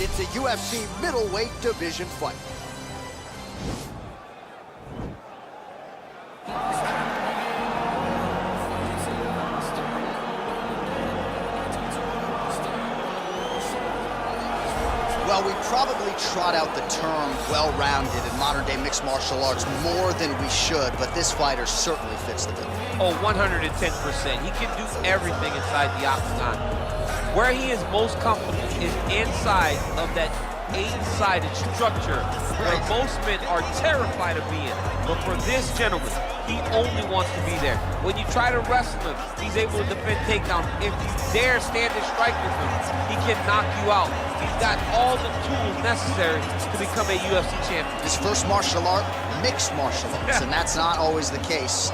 It's a UFC middleweight division fight. Well, we probably trot out the term well-rounded in modern-day mixed martial arts more than we should, but this fighter certainly fits the bill. Oh, 110%. He can do everything inside the octagon. Where he is most comfortable is inside of that eight-sided structure where most men are terrified of being. But for this gentleman, he only wants to be there. When you try to wrestle him, he's able to defend takedowns. If you dare stand and strike with him, he can knock you out. He's got all the tools necessary to become a UFC champion. His first martial art, mixed martial arts, and that's not always the case.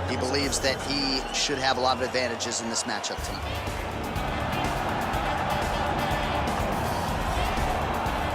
He believes that he should have a lot of advantages in this matchup tonight.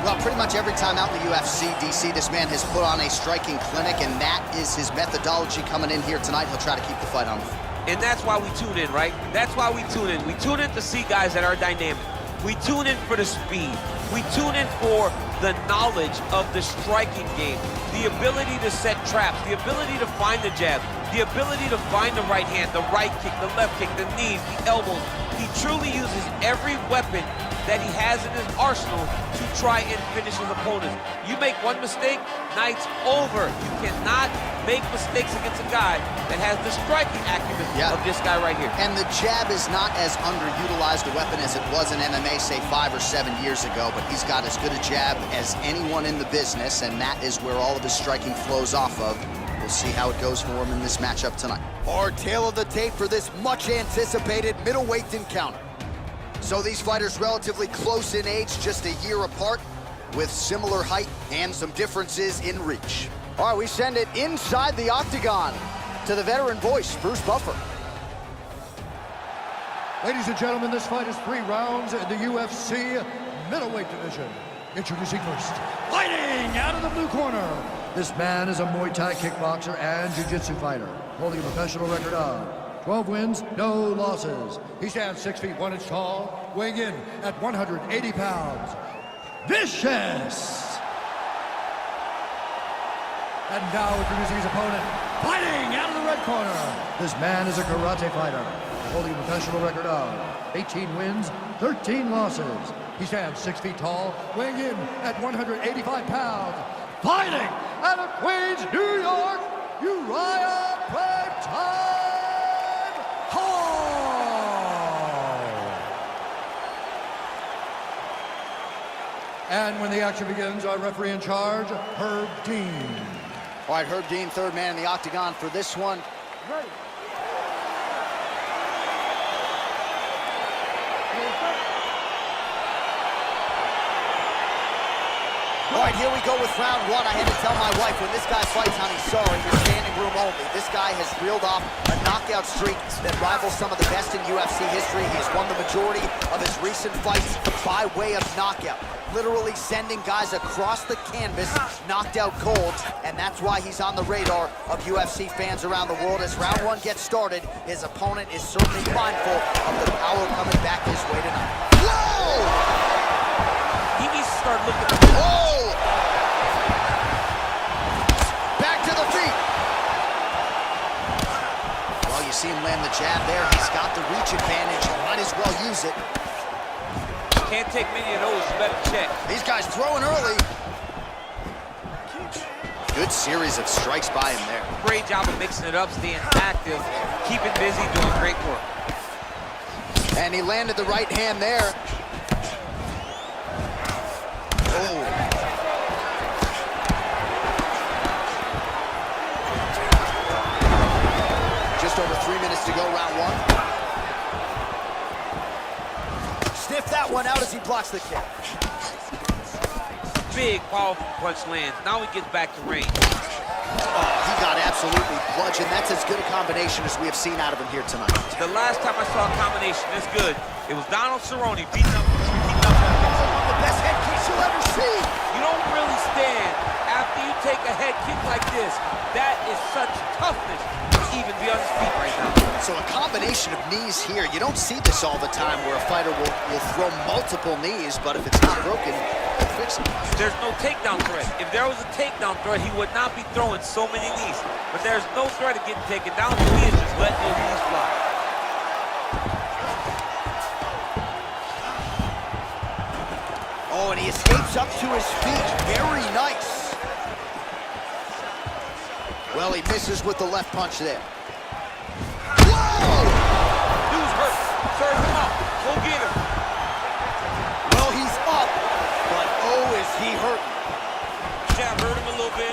Well, pretty much every time out in the UFC, DC, this man has put on a striking clinic, and that is his methodology coming in here tonight. He'll try to keep the fight on. And that's why we tune in, right? That's why we tune in. We tune in to see guys that are dynamic. We tune in for the speed. We tune in for the knowledge of the striking game, the ability to set traps, the ability to find the jab, the ability to find the right hand, the right kick, the left kick, the knees, the elbows. He truly uses every weapon that he has in his arsenal to try and finish his opponents. You make one mistake, night's over. You cannot make mistakes against a guy that has the striking acumen of this guy right here. And the jab is not as underutilized a weapon as it was in MMA, say 5 or 7 years ago, but he's got as good a jab as anyone in the business, and that is where all of his striking flows off of. We'll see how it goes for him in this matchup tonight. Our tail of the tape for this much-anticipated middleweight encounter. So these fighters relatively close in age, just a year apart, with similar height and some differences in reach. All right, we send it inside the octagon to the veteran voice, Bruce Buffer. Ladies and gentlemen, this fight is 3 rounds in the UFC middleweight division. Introducing first, fighting out of the blue corner. This man is a Muay Thai kickboxer and jiu-jitsu fighter, holding a professional record of 12 wins, no losses. He stands 6 feet 1 inch tall, weighing in at 180 pounds. Vicious! And now introducing his opponent, fighting out of the red corner. This man is a karate fighter, holding a professional record of 18 wins, 13 losses. He stands 6 feet tall, weighing in at 185 pounds. Fighting out of Queens, New York, Uriah Hall! And when the action begins, our referee in charge, Herb Dean. All right, Herb Dean, third man in the octagon for this one. Ready. All right, here we go with round 1. I had to tell my wife, when this guy fights, honey, sorry, you're standing room only. This guy has reeled off a knockout streak that rivals some of the best in UFC history. He's won the majority of his recent fights by way of knockout, literally sending guys across the canvas knocked out cold, and that's why he's on the radar of UFC fans around the world. As round 1 gets started, his opponent is certainly mindful of the power coming back his way tonight. Whoa! He needs to start looking. Whoa! Back to the feet. Well, you see him land the jab there. He's got the reach advantage. Might as well use it. Can't take many of those. You better check. These guys throwing early. Good series of strikes by him there. Great job of mixing it up, staying active, keeping busy, doing great work. And he landed the right hand there. Oh. Just over 3 minutes to go, round 1. Sniff that one out as he blocks the kick. Big, powerful punch lands. Now he gets back to range. Oh, he got absolutely bludgeoned. That's as good a combination as we have seen out of him here tonight. The last time I saw a combination this good, it was Donald Cerrone beating up One of the best head kicks you'll ever see. You don't really stand after you take a head kick like this. That is such toughness to even be on his feet right now. So a combination of knees here. You don't see this all the time where a fighter will throw multiple knees, but if it's not broken, they'll fix it. There's no takedown threat. If there was a takedown threat, he would not be throwing so many knees. But there's no threat of getting taken down, so he is just letting those knees fly. Oh, and he escapes up to his feet. Very nice. Well, he misses with the left punch there. Whoa! Dude's hurt. Serve him up. Go get him. Well, he's up, but oh, is he hurting. Jab hurt him a little bit.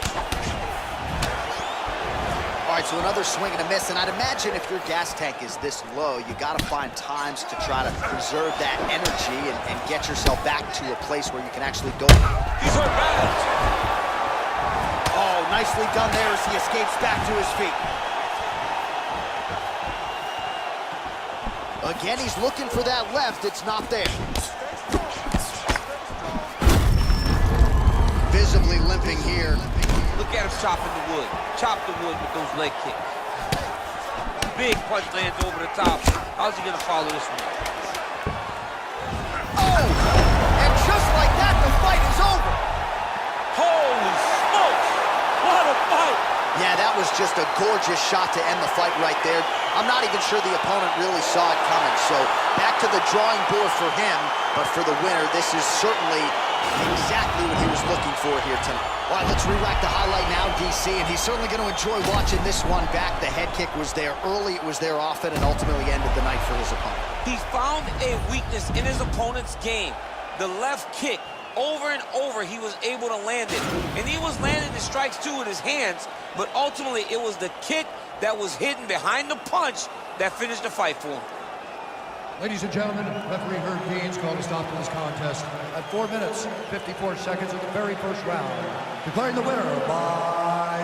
All right, so another swing and a miss, and I'd imagine if your gas tank is this low, you got to find times to try to preserve that energy and get yourself back to a place where you can actually go. He's hurt bad. Oh, nicely done there as he escapes back to his feet. Again, he's looking for that left. It's not there. Visibly limping here. Look at him chopping the wood. Chop the wood with those leg kicks. Big punch lands over the top. How's he gonna follow this one? Oh! And just like that, the fight is over. Holy smokes! What a fight! Yeah, that was just a gorgeous shot to end the fight right there. I'm not even sure the opponent really saw it coming. So back to the drawing board for him, but for the winner, this is certainly exactly what he was looking for here tonight. All right, let's re-rack the highlight now, DC, and he's certainly going to enjoy watching this one back. The head kick was there early, it was there often, and ultimately ended the night for his opponent. He's found a weakness in his opponent's game. The left kick, over and over, he was able to land it. And he was landing the strikes too with his hands, but ultimately it was the kick that was hidden behind the punch that finished the fight for him. Ladies and gentlemen, referee Herb Dean's called a stop to this contest at 4 minutes, 54 seconds of the very first round, declaring the winner by